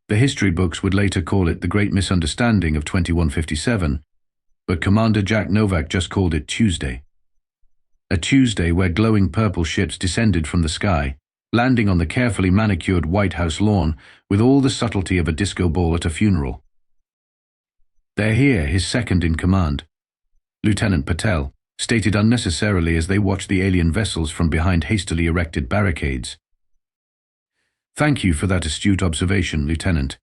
The history books would later call it the Great Misunderstanding of 2157, but Commander Jack Novak just called it Tuesday. A Tuesday where glowing purple ships descended from the sky, landing on the carefully manicured White House lawn with all the subtlety of a disco ball at a funeral. "They're here," his second in command, Lieutenant Patel, stated unnecessarily as they watched the alien vessels from behind hastily erected barricades. "Thank you for that astute observation, Lieutenant.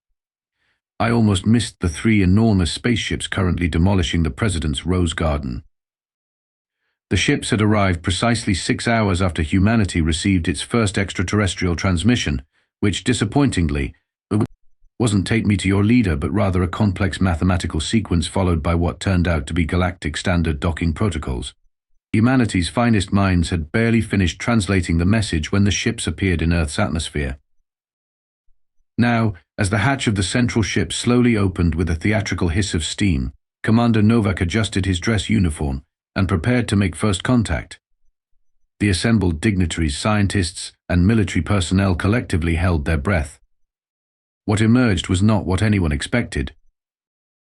I almost missed the 3 enormous spaceships currently demolishing the President's Rose Garden." The ships had arrived precisely 6 hours after humanity received its first extraterrestrial transmission, which, disappointingly, wasn't "take me to your leader," but rather a complex mathematical sequence followed by what turned out to be galactic standard docking protocols. Humanity's finest minds had barely finished translating the message when the ships appeared in Earth's atmosphere. Now, as the hatch of the central ship slowly opened with a theatrical hiss of steam, Commander Novak adjusted his dress uniform and prepared to make first contact. The assembled dignitaries, scientists, and military personnel collectively held their breath. What emerged was not what anyone expected.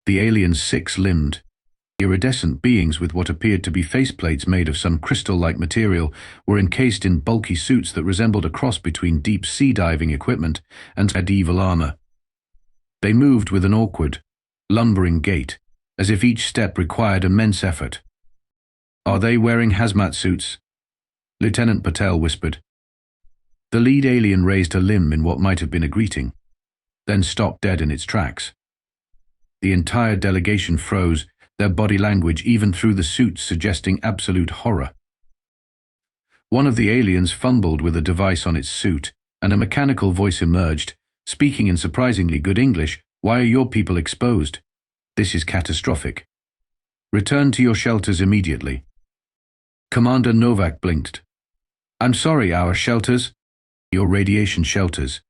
The aliens, 6-limbed, iridescent beings with what appeared to be faceplates made of some crystal-like material, were encased in bulky suits that resembled a cross between deep-sea diving equipment and medieval armor. They moved with an awkward, lumbering gait, as if each step required immense effort. "Are they wearing hazmat suits?" Lieutenant Patel whispered. The lead alien raised a limb in what might have been a greeting, then stopped dead in its tracks. The entire delegation froze, their body language even through the suits suggesting absolute horror. One of the aliens fumbled with a device on its suit, and a mechanical voice emerged, speaking in surprisingly good English. "Why are your people exposed? This is catastrophic. Return to your shelters immediately." Commander Novak blinked. "I'm sorry, our shelters?" "Your radiation shelters."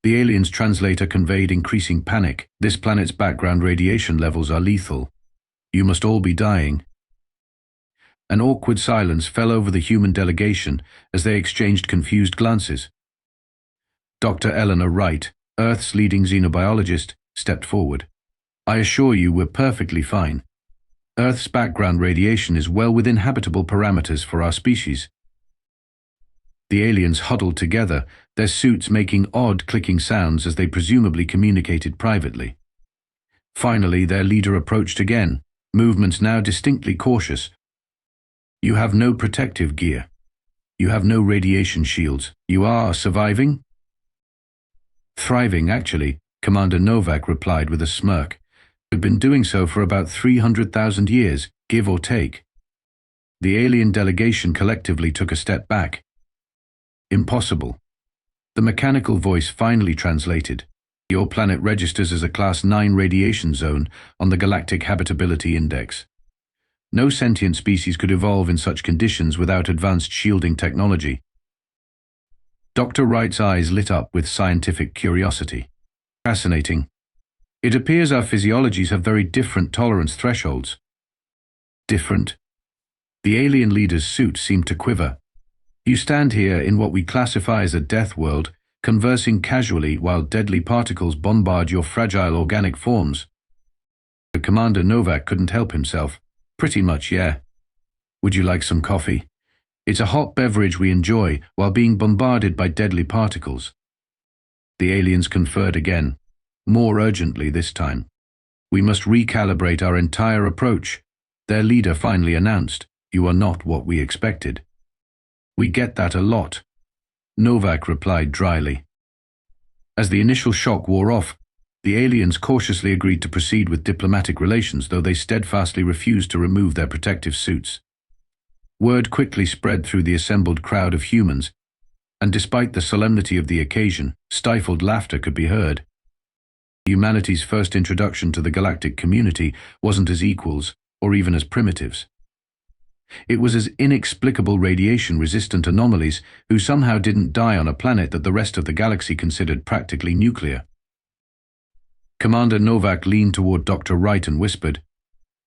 The alien's translator conveyed increasing panic. "This planet's background radiation levels are lethal. You must all be dying." An awkward silence fell over the human delegation as they exchanged confused glances. Dr. Eleanor Wright, Earth's leading xenobiologist, stepped forward. "I assure you we're perfectly fine. Earth's background radiation is well within habitable parameters for our species." The aliens huddled together, their suits making odd clicking sounds as they presumably communicated privately. Finally, their leader approached again, movements now distinctly cautious. "You have no protective gear. You have no radiation shields. You are surviving?" "Thriving, actually," Commander Novak replied with a smirk. "We've been doing so for about 300,000 years, give or take." The alien delegation collectively took a step back. "Impossible." The mechanical voice finally translated. "Your planet registers as a Class 9 radiation zone on the Galactic Habitability Index. No sentient species could evolve in such conditions without advanced shielding technology." Dr. Wright's eyes lit up with scientific curiosity. "Fascinating. It appears our physiologies have very different tolerance thresholds." "Different?" The alien leader's suit seemed to quiver. "You stand here in what we classify as a death world, conversing casually while deadly particles bombard your fragile organic forms." But Commander Novak couldn't help himself. "Pretty much, yeah. Would you like some coffee? It's a hot beverage we enjoy while being bombarded by deadly particles." The aliens conferred again, more urgently this time. "We must recalibrate our entire approach," their leader finally announced. "You are not what we expected." "We get that a lot," Novak replied dryly. As the initial shock wore off, the aliens cautiously agreed to proceed with diplomatic relations, though they steadfastly refused to remove their protective suits. Word quickly spread through the assembled crowd of humans, and despite the solemnity of the occasion, stifled laughter could be heard. Humanity's first introduction to the galactic community wasn't as equals, or even as primitives. It was as inexplicable radiation-resistant anomalies who somehow didn't die on a planet that the rest of the galaxy considered practically nuclear. Commander Novak leaned toward Dr. Wright and whispered,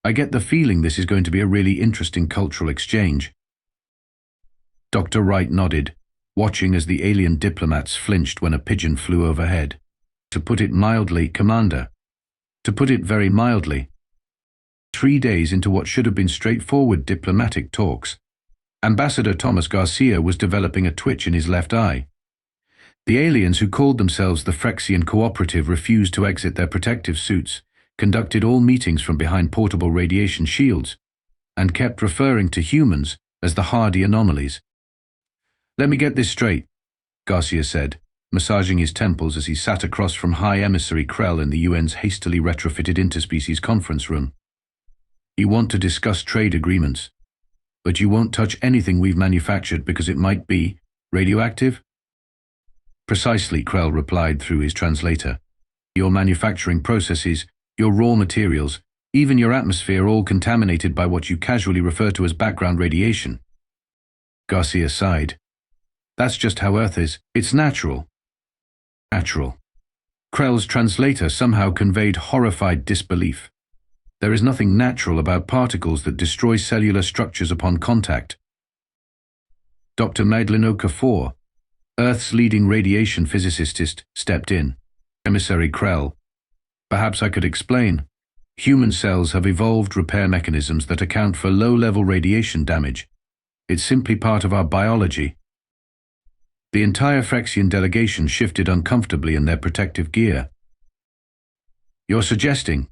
"I get the feeling this is going to be a really interesting cultural exchange." Dr. Wright nodded, watching as the alien diplomats flinched when a pigeon flew overhead. To put it mildly, Commander. To put it very mildly. 3 days into what should have been straightforward diplomatic talks, Ambassador Thomas Garcia was developing a twitch in his left eye. The aliens who called themselves the Phrexian Cooperative refused to exit their protective suits, conducted all meetings from behind portable radiation shields, and kept referring to humans as the hardy anomalies. "Let me get this straight," Garcia said, massaging his temples as he sat across from High Emissary Krell in the UN's hastily retrofitted interspecies conference room. "You want to discuss trade agreements, but you won't touch anything we've manufactured because it might be radioactive?" "Precisely," Krell replied through his translator. "Your manufacturing processes, your raw materials, even your atmosphere, all contaminated by what you casually refer to as background radiation." Garcia sighed. "That's just how Earth is. It's natural." Natural. Krell's translator somehow conveyed horrified disbelief. "There is nothing natural about particles that destroy cellular structures upon contact." Dr. Magdalene Okafor, Earth's leading radiation physicist, stepped in. "Emissary Krell, perhaps I could explain. Human cells have evolved repair mechanisms that account for low-level radiation damage. It's simply part of our biology." The entire Phrexian delegation shifted uncomfortably in their protective gear. "You're suggesting,"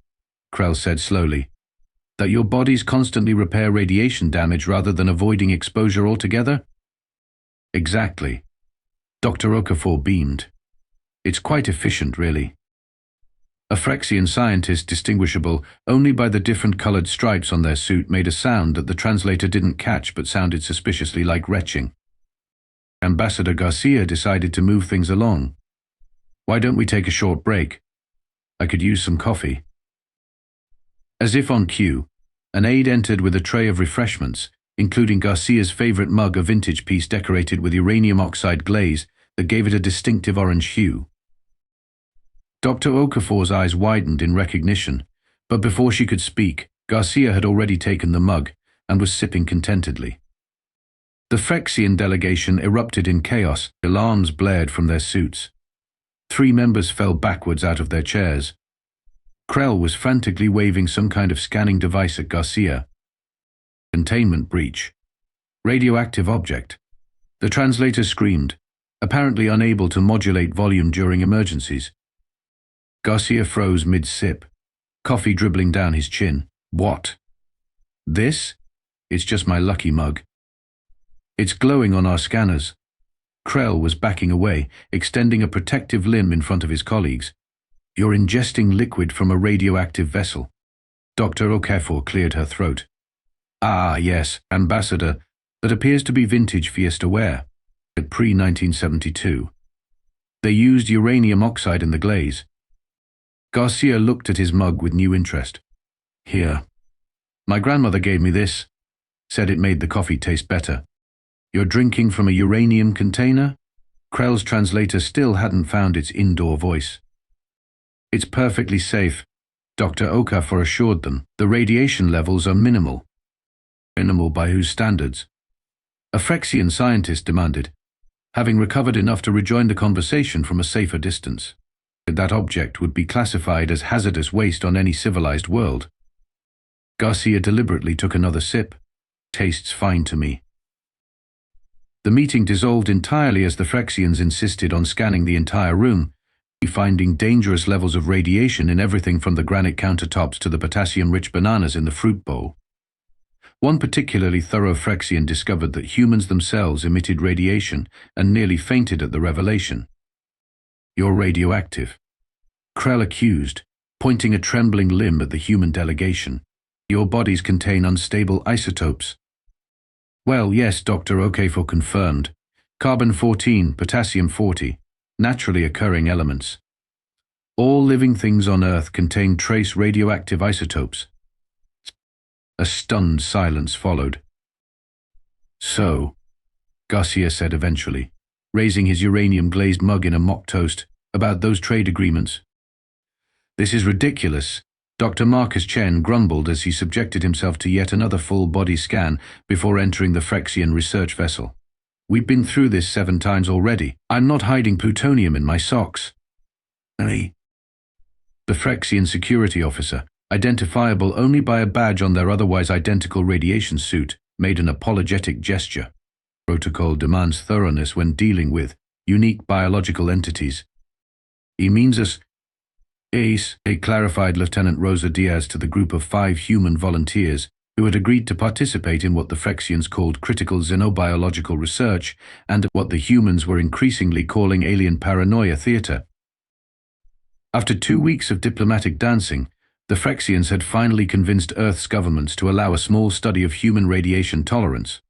Krell said slowly, "that your bodies constantly repair radiation damage rather than avoiding exposure altogether?" "Exactly." Dr. Okafor beamed. "It's quite efficient, really." A Phrexian scientist distinguishable only by the different colored stripes on their suit made a sound that the translator didn't catch but sounded suspiciously like retching. Ambassador Garcia decided to move things along. "Why don't we take a short break? I could use some coffee." As if on cue, an aide entered with a tray of refreshments, including Garcia's favorite mug, a vintage piece decorated with uranium oxide glaze that gave it a distinctive orange hue. Dr. Okafor's eyes widened in recognition, but before she could speak, Garcia had already taken the mug and was sipping contentedly. The Phrexian delegation erupted in chaos. Alarms blared from their suits. 3 members fell backwards out of their chairs. Krell was frantically waving some kind of scanning device at Garcia. "Containment breach. Radioactive object." The translator screamed, apparently unable to modulate volume during emergencies. Garcia froze mid-sip, coffee dribbling down his chin. "What? This? It's just my lucky mug. It's glowing on our scanners." Krell was backing away, extending a protective limb in front of his colleagues. "You're ingesting liquid from a radioactive vessel." Dr. Okafor cleared her throat. "Ah, yes, Ambassador, that appears to be vintage Fiesta ware, at pre-1972. They used uranium oxide in the glaze." Garcia looked at his mug with new interest. "Here. My grandmother gave me this. Said it made the coffee taste better." "You're drinking from a uranium container?" Krell's translator still hadn't found its indoor voice. "It's perfectly safe," Dr. Okafor assured them. "The radiation levels are minimal." "Minimal by whose standards?" a Phrexian scientist demanded, having recovered enough to rejoin the conversation from a safer distance. That object would be classified as hazardous waste on any civilized world. Garcia deliberately took another sip. "Tastes fine to me." The meeting dissolved entirely as the Phrexians insisted on scanning the entire room, finding dangerous levels of radiation in everything from the granite countertops to the potassium-rich bananas in the fruit bowl. One particularly thorough Phrexian discovered that humans themselves emitted radiation and nearly fainted at the revelation. "You're radioactive," Krell accused, pointing a trembling limb at the human delegation. "Your bodies contain unstable isotopes." "Well, yes," Dr. Okafor confirmed. "Carbon-14, potassium-40, naturally occurring elements. All living things on Earth contain trace radioactive isotopes." A stunned silence followed. "So," Garcia said eventually, raising his uranium-glazed mug in a mock toast, "about those trade agreements." "This is ridiculous," Dr. Marcus Chen grumbled as he subjected himself to yet another full-body scan before entering the Phrexian research vessel. "We've been through this 7 times already. I'm not hiding plutonium in my socks." The Phrexian security officer, identifiable only by a badge on their otherwise identical radiation suit, made an apologetic gesture. Protocol demands thoroughness when dealing with unique biological entities. He means us. Ace, clarified Lieutenant Rosa Diaz to the group of 5 human volunteers who had agreed to participate in what the Phrexians called critical xenobiological research and what the humans were increasingly calling alien paranoia theater. After 2 weeks of diplomatic dancing, the Phrexians had finally convinced Earth's governments to allow a small study of human radiation tolerance.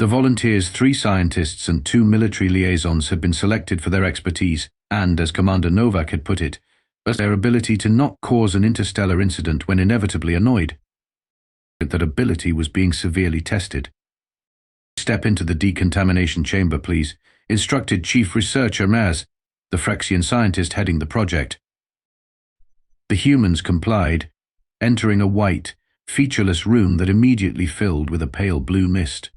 The volunteers, 3 scientists and 2 military liaisons, had been selected for their expertise and, as Commander Novak had put it, their ability to not cause an interstellar incident when inevitably annoyed. That ability was being severely tested. "Step into the decontamination chamber, please," instructed Chief Researcher Maz, the Phrexian scientist heading the project. The humans complied, entering a white, featureless room that immediately filled with a pale blue mist.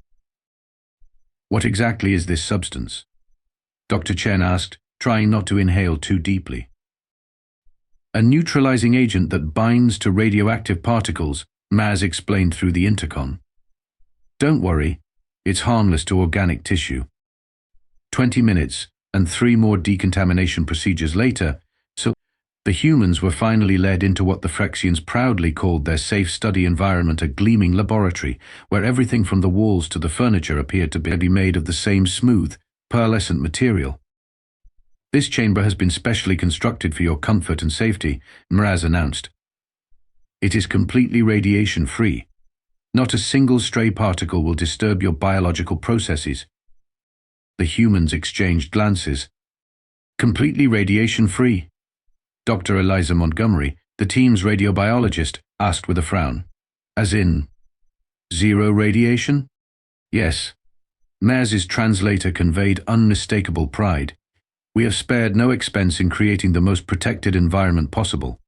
"What exactly is this substance?" Dr. Chen asked, trying not to inhale too deeply. "A neutralizing agent that binds to radioactive particles," Maz explained through the intercom. "Don't worry, it's harmless to organic tissue." 20 minutes and 3 more decontamination procedures later, so the humans were finally led into what the Phrexians proudly called their safe study environment, a gleaming laboratory where everything from the walls to the furniture appeared to be made of the same smooth, pearlescent material. "This chamber has been specially constructed for your comfort and safety," Mraz announced. "It is completely radiation-free. Not a single stray particle will disturb your biological processes." The humans exchanged glances. "Completely radiation-free?" Dr. Eliza Montgomery, the team's radiobiologist, asked with a frown. "As in, 0 radiation?" "Yes." Maz's translator conveyed unmistakable pride. "We have spared no expense in creating the most protected environment possible."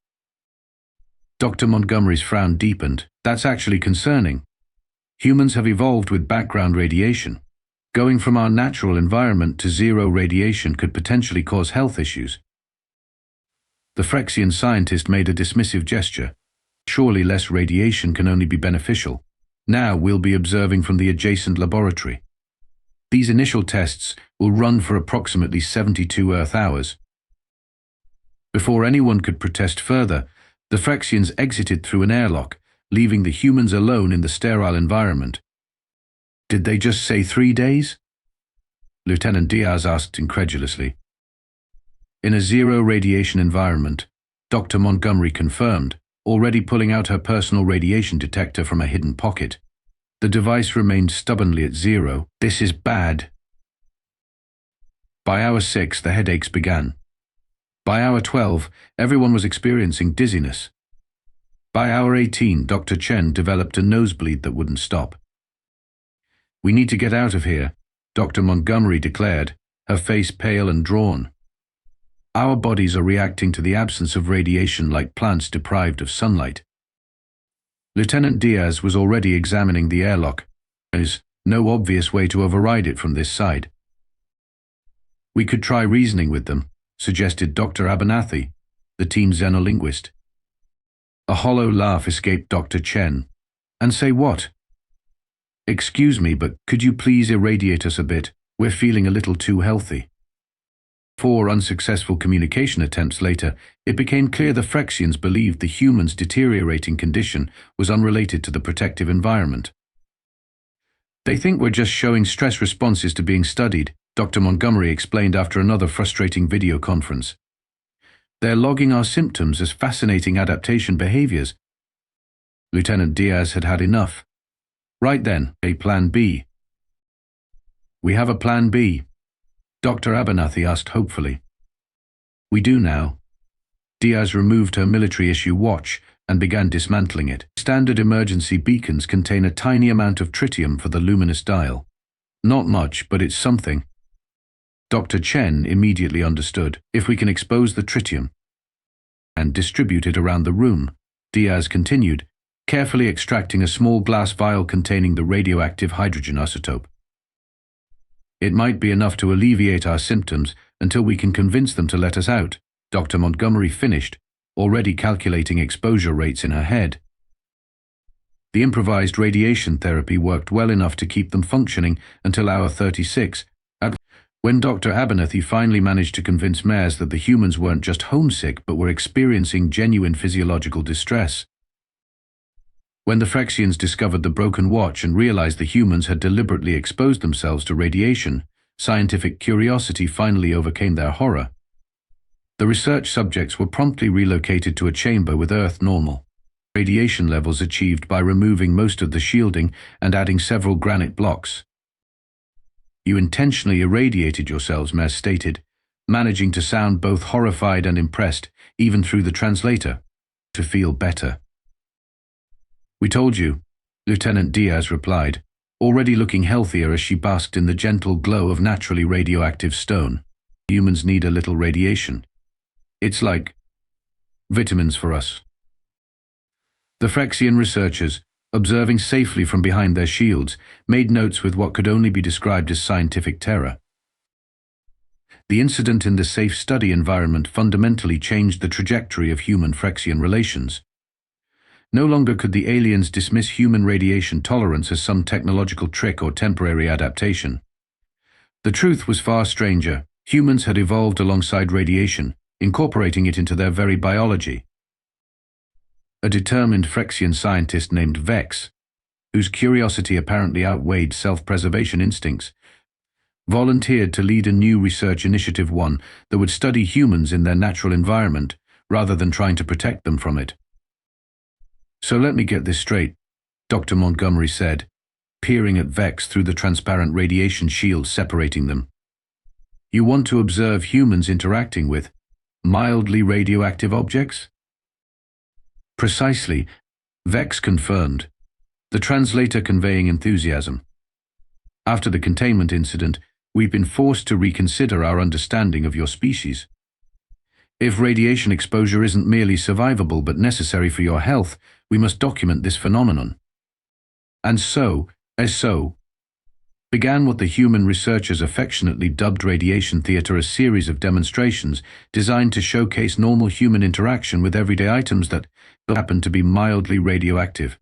Dr. Montgomery's frown deepened. "That's actually concerning. Humans have evolved with background radiation. Going from our natural environment to 0 radiation could potentially cause health issues." The Phrexian scientist made a dismissive gesture. "Surely less radiation can only be beneficial. Now we'll be observing from the adjacent laboratory. These initial tests will run for approximately 72 Earth hours." Before anyone could protest further, the Phrexians exited through an airlock, leaving the humans alone in the sterile environment. "Did they just say 3 days?" Lieutenant Diaz asked incredulously. "In a 0 radiation environment," Dr. Montgomery confirmed, already pulling out her personal radiation detector from a hidden pocket. The device remained stubbornly at 0. "This is bad." By hour 6, the headaches began. By hour 12, everyone was experiencing dizziness. By hour 18, Dr. Chen developed a nosebleed that wouldn't stop. "We need to get out of here," Dr. Montgomery declared, her face pale and drawn. "Our bodies are reacting to the absence of radiation like plants deprived of sunlight." Lieutenant Diaz was already examining the airlock. There's no obvious way to override it from this side. "We could try reasoning with them," suggested Dr. Abernathy, the team's xenolinguist. A hollow laugh escaped Dr. Chen. "And say what?" "Excuse me, but could you please irradiate us a bit? We're feeling a little too healthy." 4 unsuccessful communication attempts later, it became clear the Phrexians believed the humans' deteriorating condition was unrelated to the protective environment. "They think we're just showing stress responses to being studied," Dr. Montgomery explained after another frustrating video conference. "They're logging our symptoms as fascinating adaptation behaviors." Lieutenant Diaz had had enough. "Right then, a plan B." "We have a plan B?" Dr. Abernathy asked hopefully. "We do now." Diaz removed her military-issue watch and began dismantling it. Standard emergency beacons contain a tiny amount of tritium for the luminous dial. Not much, but it's something. Dr. Chen immediately understood. "If we can expose the tritium and distribute it around the room," Diaz continued, carefully extracting a small glass vial containing the radioactive hydrogen isotope. "It might be enough to alleviate our symptoms until we can convince them to let us out," Dr. Montgomery finished, already calculating exposure rates in her head. The improvised radiation therapy worked well enough to keep them functioning until hour 36, when Dr. Abernathy finally managed to convince Mares that the humans weren't just homesick but were experiencing genuine physiological distress. When the Phrexians discovered the broken watch and realized the humans had deliberately exposed themselves to radiation, scientific curiosity finally overcame their horror. The research subjects were promptly relocated to a chamber with Earth normal radiation levels achieved by removing most of the shielding and adding several granite blocks. "You intentionally irradiated yourselves," Mares stated, managing to sound both horrified and impressed, even through the translator, "to feel better." "We told you," Lieutenant Diaz replied, already looking healthier as she basked in the gentle glow of naturally radioactive stone. "Humans need a little radiation. It's like vitamins for us." The Phrexian researchers, observing safely from behind their shields, made notes with what could only be described as scientific terror. The incident in the safe study environment fundamentally changed the trajectory of human-Phrexian relations. No longer could the aliens dismiss human radiation tolerance as some technological trick or temporary adaptation. The truth was far stranger. Humans had evolved alongside radiation, incorporating it into their very biology. A determined Phrexian scientist named Vex, whose curiosity apparently outweighed self-preservation instincts, volunteered to lead a new research initiative, one that would study humans in their natural environment rather than trying to protect them from it. "So let me get this straight," Dr. Montgomery said, peering at Vex through the transparent radiation shield separating them. "You want to observe humans interacting with mildly radioactive objects?" "Precisely," Vex confirmed, the translator conveying enthusiasm. "After the containment incident, we've been forced to reconsider our understanding of your species. If radiation exposure isn't merely survivable but necessary for your health, we must document this phenomenon." And so began what the human researchers affectionately dubbed radiation theater, a series of demonstrations designed to showcase normal human interaction with everyday items that happened to be mildly radioactive.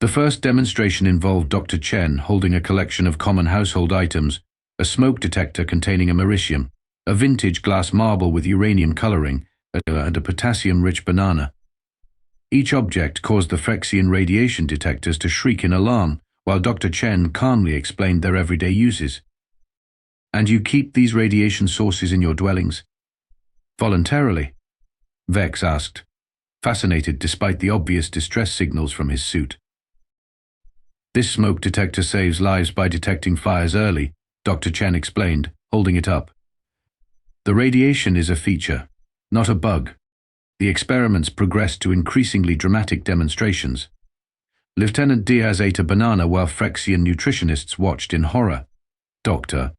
The first demonstration involved Dr. Chen holding a collection of common household items, a smoke detector containing americium, a vintage glass marble with uranium coloring, and a potassium-rich banana. Each object caused the Phrexian radiation detectors to shriek in alarm, while Dr. Chen calmly explained their everyday uses. "And you keep these radiation sources in your dwellings voluntarily?" Vex asked, fascinated despite the obvious distress signals from his suit. "This smoke detector saves lives by detecting fires early," Dr. Chen explained, holding it up. "The radiation is a feature, not a bug." The experiments progressed to increasingly dramatic demonstrations. Lieutenant Diaz ate a banana while Phrexian nutritionists watched in horror. Dr.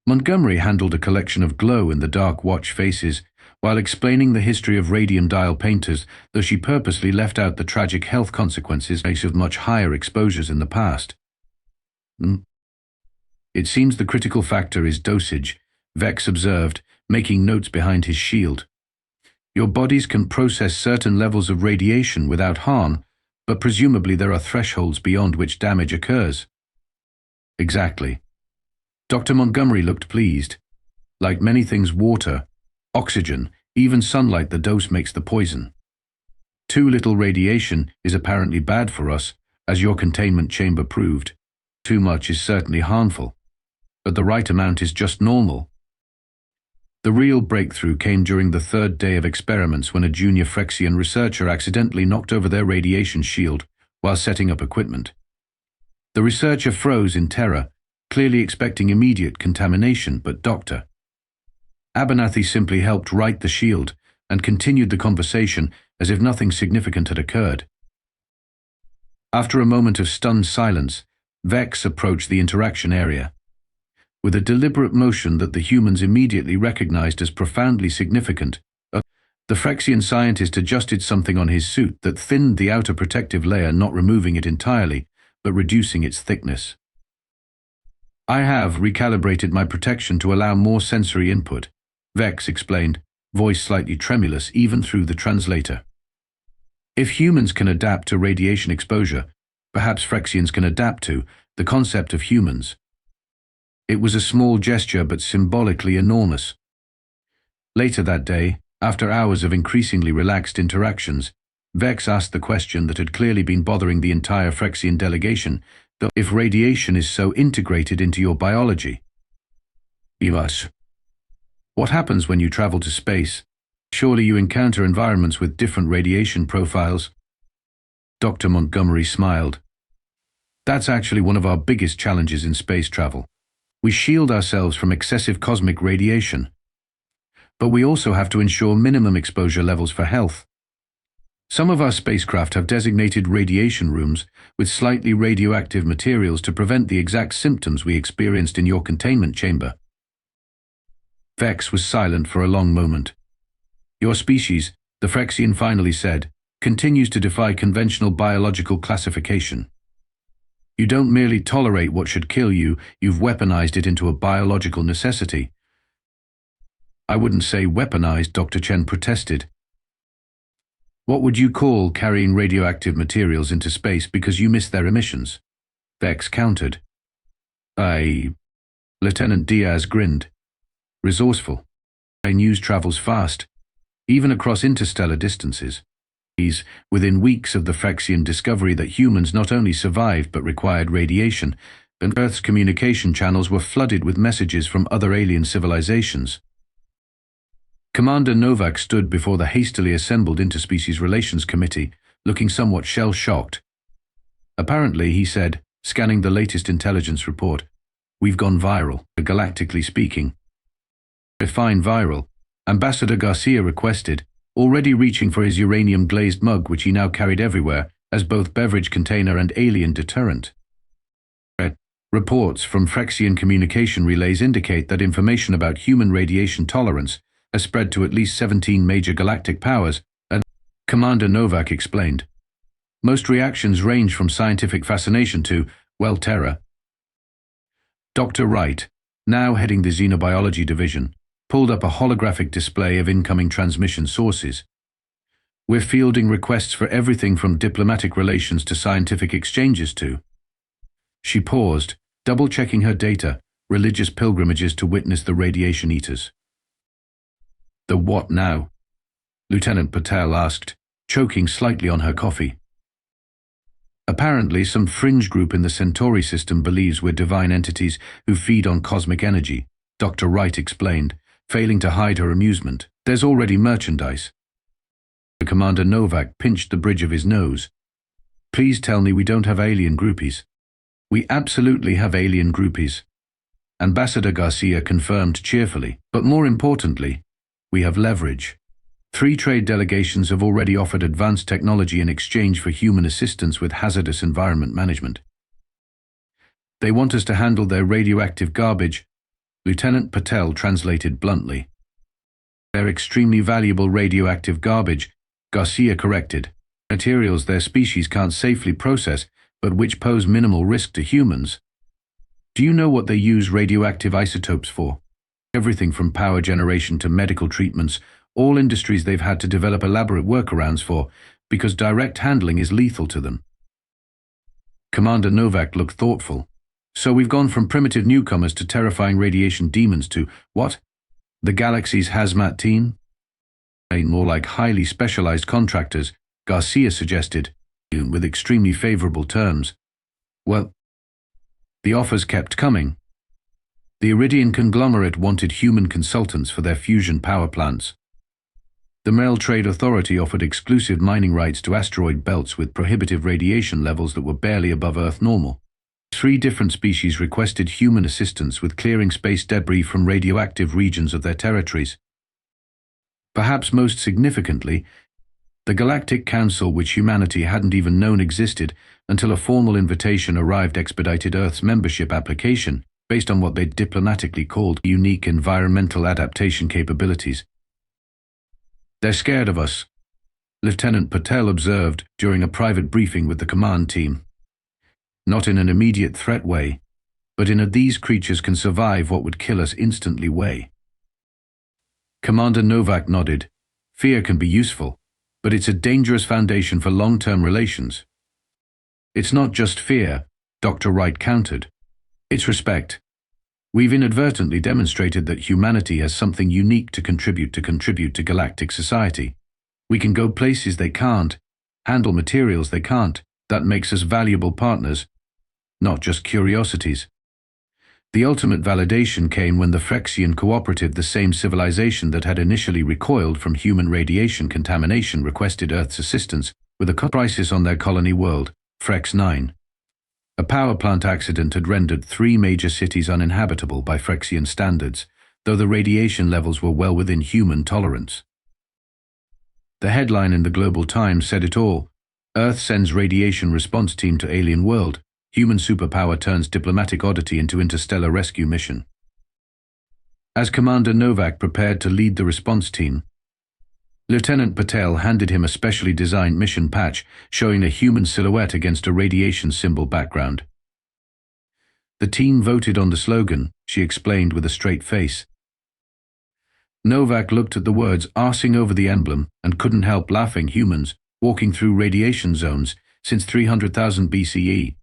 Montgomery handled a collection of glow-in-the-dark watch faces while explaining the history of radium dial painters, though she purposely left out the tragic health consequences of much higher exposures in the past. "It seems the critical factor is dosage," Vex observed, making notes behind his shield. "Your bodies can process certain levels of radiation without harm, but presumably there are thresholds beyond which damage occurs." "Exactly." Dr. Montgomery looked pleased. "Like many things, water, oxygen, even sunlight, the dose makes the poison. Too little radiation is apparently bad for us, as your containment chamber proved. Too much is certainly harmful, but the right amount is just normal." The real breakthrough came during the third day of experiments, when a junior Phrexian researcher accidentally knocked over their radiation shield while setting up equipment. The researcher froze in terror, clearly expecting immediate contamination, but Dr. Abernathy simply helped right the shield and continued the conversation as if nothing significant had occurred. After a moment of stunned silence, Vex approached the interaction area. With a deliberate motion that the humans immediately recognized as profoundly significant, the Phrexian scientist adjusted something on his suit that thinned the outer protective layer, not removing it entirely, but reducing its thickness. "I have recalibrated my protection to allow more sensory input," Vex explained, voice slightly tremulous even through the translator. If humans can adapt to radiation exposure, perhaps Phrexians can adapt to the concept of humans. It was a small gesture but symbolically enormous. Later that day, after hours of increasingly relaxed interactions, Vex asked the question that had clearly been bothering the entire Phrexian delegation, though if radiation is so integrated into your biology. Yes. What happens when you travel to space? Surely you encounter environments with different radiation profiles. Dr. Montgomery smiled. That's actually one of our biggest challenges in space travel. We shield ourselves from excessive cosmic radiation. But we also have to ensure minimum exposure levels for health. Some of our spacecraft have designated radiation rooms with slightly radioactive materials to prevent the exact symptoms we experienced in your containment chamber. Vex was silent for a long moment. Your species, the Phrexian finally said, continues to defy conventional biological classification. You don't merely tolerate what should kill you, you've weaponized it into a biological necessity. I wouldn't say weaponized, Dr. Chen protested. What would you call carrying radioactive materials into space because you miss their emissions? Vex countered. Lieutenant Diaz grinned. Resourceful. News travels fast, even across interstellar distances. Within weeks of the Phrexian discovery that humans not only survived but required radiation, and Earth's communication channels were flooded with messages from other alien civilizations. Commander Novak stood before the hastily assembled Interspecies Relations Committee, looking somewhat shell-shocked. Apparently, he said, scanning the latest intelligence report, we've gone viral, galactically speaking. Refine viral, Ambassador Garcia requested, already reaching for his uranium-glazed mug which he now carried everywhere as both beverage container and alien deterrent. Reports from Phrexian communication relays indicate that information about human radiation tolerance has spread to at least 17 major galactic powers, and Commander Novak explained. Most reactions range from scientific fascination to, well, terror. Dr. Wright, now heading the Xenobiology Division, pulled up a holographic display of incoming transmission sources. We're fielding requests for everything from diplomatic relations to scientific exchanges to. She paused, double-checking her data, religious pilgrimages to witness the radiation eaters. The what now? Lieutenant Patel asked, choking slightly on her coffee. Apparently, some fringe group in the Centauri system believes we're divine entities who feed on cosmic energy, Dr. Wright explained, failing to hide her amusement. There's already merchandise. Commander Novak pinched the bridge of his nose. Please tell me we don't have alien groupies. We absolutely have alien groupies. Ambassador Garcia confirmed cheerfully, but more importantly, we have leverage. 3 trade delegations have already offered advanced technology in exchange for human assistance with hazardous environment management. They want us to handle their radioactive garbage, Lieutenant Patel translated bluntly. Their extremely valuable radioactive garbage, Garcia corrected, materials their species can't safely process but which pose minimal risk to humans. Do you know what they use radioactive isotopes for? Everything from power generation to medical treatments, all industries they've had to develop elaborate workarounds for, because direct handling is lethal to them. Commander Novak looked thoughtful. So we've gone from primitive newcomers to terrifying radiation demons to, what? The galaxy's hazmat team? More like highly specialized contractors, Garcia suggested, with extremely favorable terms. Well, the offers kept coming. The Iridian conglomerate wanted human consultants for their fusion power plants. The Mel Trade Authority offered exclusive mining rights to asteroid belts with prohibitive radiation levels that were barely above Earth normal. 3 different species requested human assistance with clearing space debris from radioactive regions of their territories. Perhaps most significantly, the Galactic Council, which humanity hadn't even known existed until a formal invitation arrived, expedited Earth's membership application based on what they diplomatically called unique environmental adaptation capabilities. They're scared of us, Lieutenant Patel observed during a private briefing with the command team. Not in an immediate threat way, but in a these creatures can survive what would kill us instantly way. Commander Novak nodded. Fear can be useful, but it's a dangerous foundation for long-term relations. It's not just fear, Dr. Wright countered. It's respect. We've inadvertently demonstrated that humanity has something unique to contribute to galactic society. We can go places they can't, handle materials they can't. That makes us valuable partners, not just curiosities. The ultimate validation came when the Phrexian cooperative, the same civilization that had initially recoiled from human radiation contamination, requested Earth's assistance with a crisis on their colony world, Phrex 9. A power plant accident had rendered 3 major cities uninhabitable by Phrexian standards, though the radiation levels were well within human tolerance. The headline in the Global Times said it all. Earth sends radiation response team to alien world. Human superpower turns diplomatic oddity into interstellar rescue mission. As Commander Novak prepared to lead the response team, Lieutenant Patel handed him a specially designed mission patch showing a human silhouette against a radiation symbol background. The team voted on the slogan, she explained with a straight face. Novak looked at the words arsing over the emblem and couldn't help laughing. Humans walking through radiation zones since 300,000 BCE.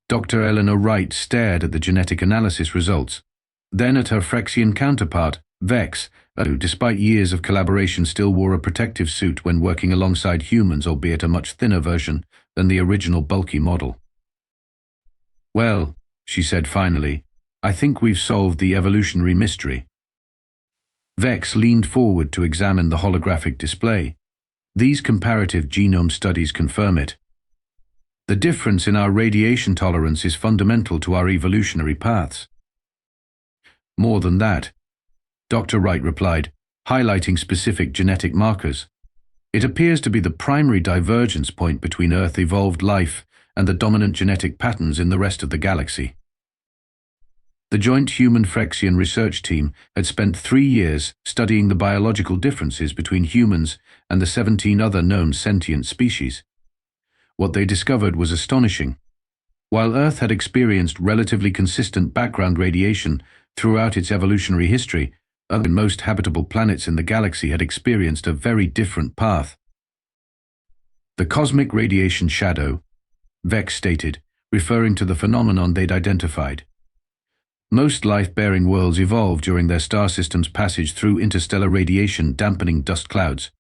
Dr. Eleanor Wright stared at the genetic analysis results, then at her Phrexian counterpart, Vex, who, despite years of collaboration, still wore a protective suit when working alongside humans, albeit a much thinner version than the original bulky model. Well, she said finally, I think we've solved the evolutionary mystery. Vex leaned forward to examine the holographic display. These comparative genome studies confirm it. The difference in our radiation tolerance is fundamental to our evolutionary paths. More than that, Dr. Wright replied, highlighting specific genetic markers. It appears to be the primary divergence point between Earth-evolved life and the dominant genetic patterns in the rest of the galaxy. The joint human-Phrexian research team had spent 3 years studying the biological differences between humans and the 17 other known sentient species. What they discovered was astonishing. While Earth had experienced relatively consistent background radiation throughout its evolutionary history, other than most habitable planets in the galaxy had experienced a very different path. The cosmic radiation shadow, Vex stated, referring to the phenomenon they'd identified. Most life-bearing worlds evolve during their star system's passage through interstellar radiation dampening dust clouds,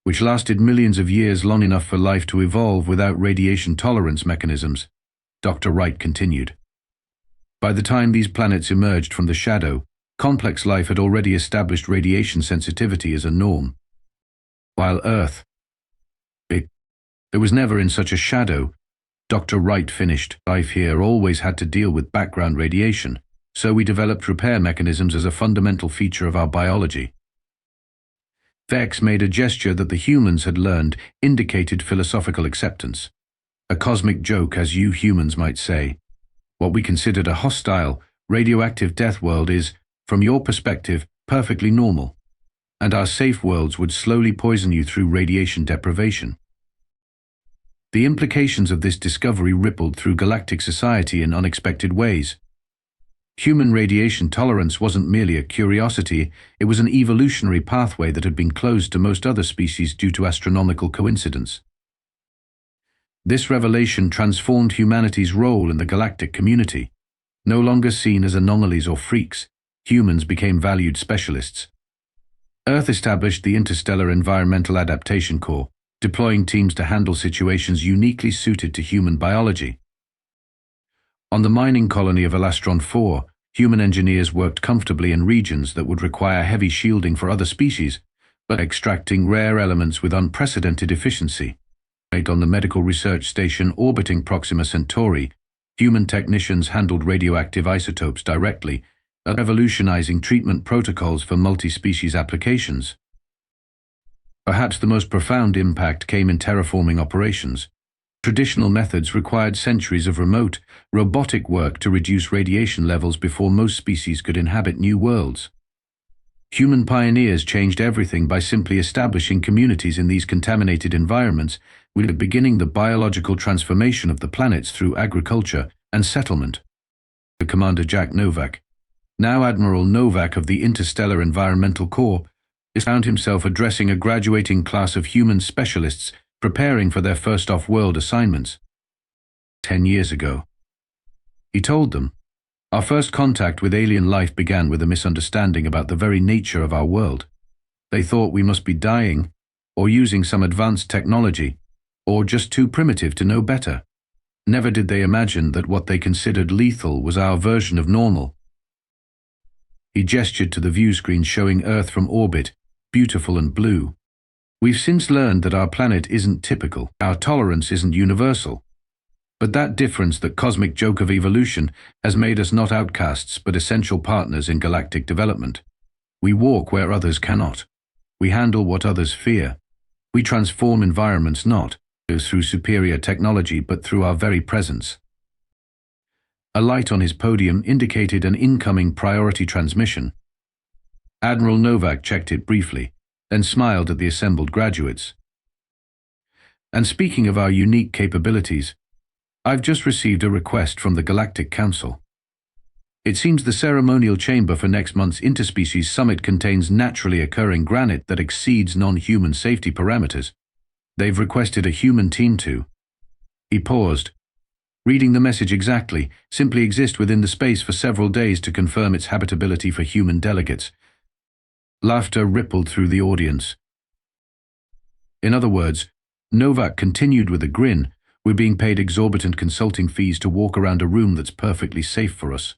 which lasted millions of years, long enough for life to evolve without radiation tolerance mechanisms, Dr. Wright continued. By the time these planets emerged from the shadow, complex life had already established radiation sensitivity as a norm. While Earth, it was never in such a shadow, Dr. Wright finished. Life here always had to deal with background radiation, so we developed repair mechanisms as a fundamental feature of our biology. Vex made a gesture that the humans had learned indicated philosophical acceptance. A cosmic joke, as you humans might say. What we considered a hostile, radioactive death world is, from your perspective, perfectly normal, and our safe worlds would slowly poison you through radiation deprivation. The implications of this discovery rippled through galactic society in unexpected ways. Human radiation tolerance wasn't merely a curiosity, it was an evolutionary pathway that had been closed to most other species due to astronomical coincidence. This revelation transformed humanity's role in the galactic community. No longer seen as anomalies or freaks, humans became valued specialists. Earth established the Interstellar Environmental Adaptation Corps, deploying teams to handle situations uniquely suited to human biology. On the mining colony of Elastron 4, human engineers worked comfortably in regions that would require heavy shielding for other species, but extracting rare elements with unprecedented efficiency. On the medical research station orbiting Proxima Centauri, human technicians handled radioactive isotopes directly, revolutionizing treatment protocols for multi-species applications. Perhaps the most profound impact came in terraforming operations. Traditional methods required centuries of remote, robotic work to reduce radiation levels before most species could inhabit new worlds. Human pioneers changed everything by simply establishing communities in these contaminated environments, with beginning the biological transformation of the planets through agriculture and settlement. Commander Jack Novak, Now Admiral Novak of the Interstellar Environmental Corps found himself addressing a graduating class of human specialists preparing for their first off-world assignments. 10 years ago. He told them, "Our first contact with alien life began with a misunderstanding about the very nature of our world. They thought we must be dying, or using some advanced technology, or just too primitive to know better. Never did they imagine that what they considered lethal was our version of normal." He gestured to the view screen showing Earth from orbit, beautiful and blue. "We've since learned that our planet isn't typical, our tolerance isn't universal. But that difference, that cosmic joke of evolution, has made us not outcasts but essential partners in galactic development. We walk where others cannot. We handle what others fear. We transform environments not through superior technology but through our very presence." A light on his podium indicated an incoming priority transmission. Admiral Novak checked it briefly, then smiled at the assembled graduates. "And speaking of our unique capabilities, I've just received a request from the Galactic Council. It seems the ceremonial chamber for next month's Interspecies Summit contains naturally occurring granite that exceeds non-human safety parameters. They've requested a human team to—" He paused. "Reading the message exactly, simply exist within the space for several days to confirm its habitability for human delegates." Laughter rippled through the audience. In other words, Novak continued with a grin, "We're being paid exorbitant consulting fees to walk around a room that's perfectly safe for us.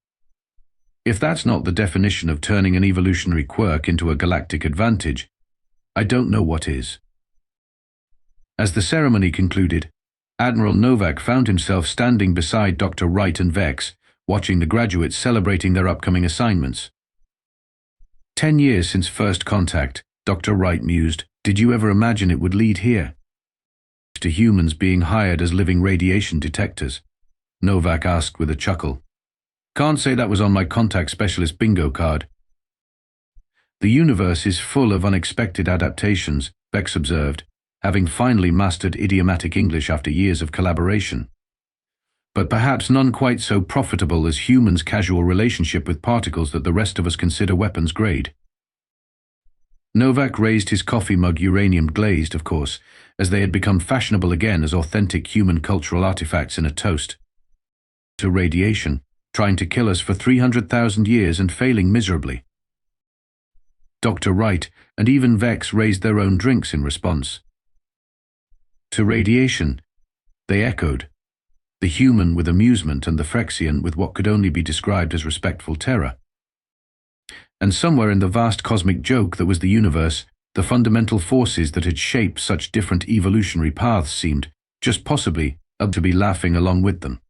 If that's not the definition of turning an evolutionary quirk into a galactic advantage, I don't know what is." As the ceremony concluded, Admiral Novak found himself standing beside Dr. Wright and Vex, watching the graduates celebrating their upcoming assignments. 10 years since first contact, Dr. Wright mused. Did you ever imagine it would lead here? To humans being hired as living radiation detectors? Novak asked with a chuckle. Can't say that was on my contact specialist bingo card. The universe is full of unexpected adaptations, Vex observed, having finally mastered idiomatic English after years of collaboration. But perhaps none quite so profitable as humans' casual relationship with particles that the rest of us consider weapons grade. Novak raised his coffee mug, uranium-glazed, of course, as they had become fashionable again as authentic human cultural artifacts in a toast to radiation, trying to kill us for 300,000 years and failing miserably. Dr. Wright and even Vex raised their own drinks in response. To radiation, they echoed, the human with amusement and the Phrexian with what could only be described as respectful terror. And somewhere in the vast cosmic joke that was the universe, the fundamental forces that had shaped such different evolutionary paths seemed, just possibly, to be laughing along with them.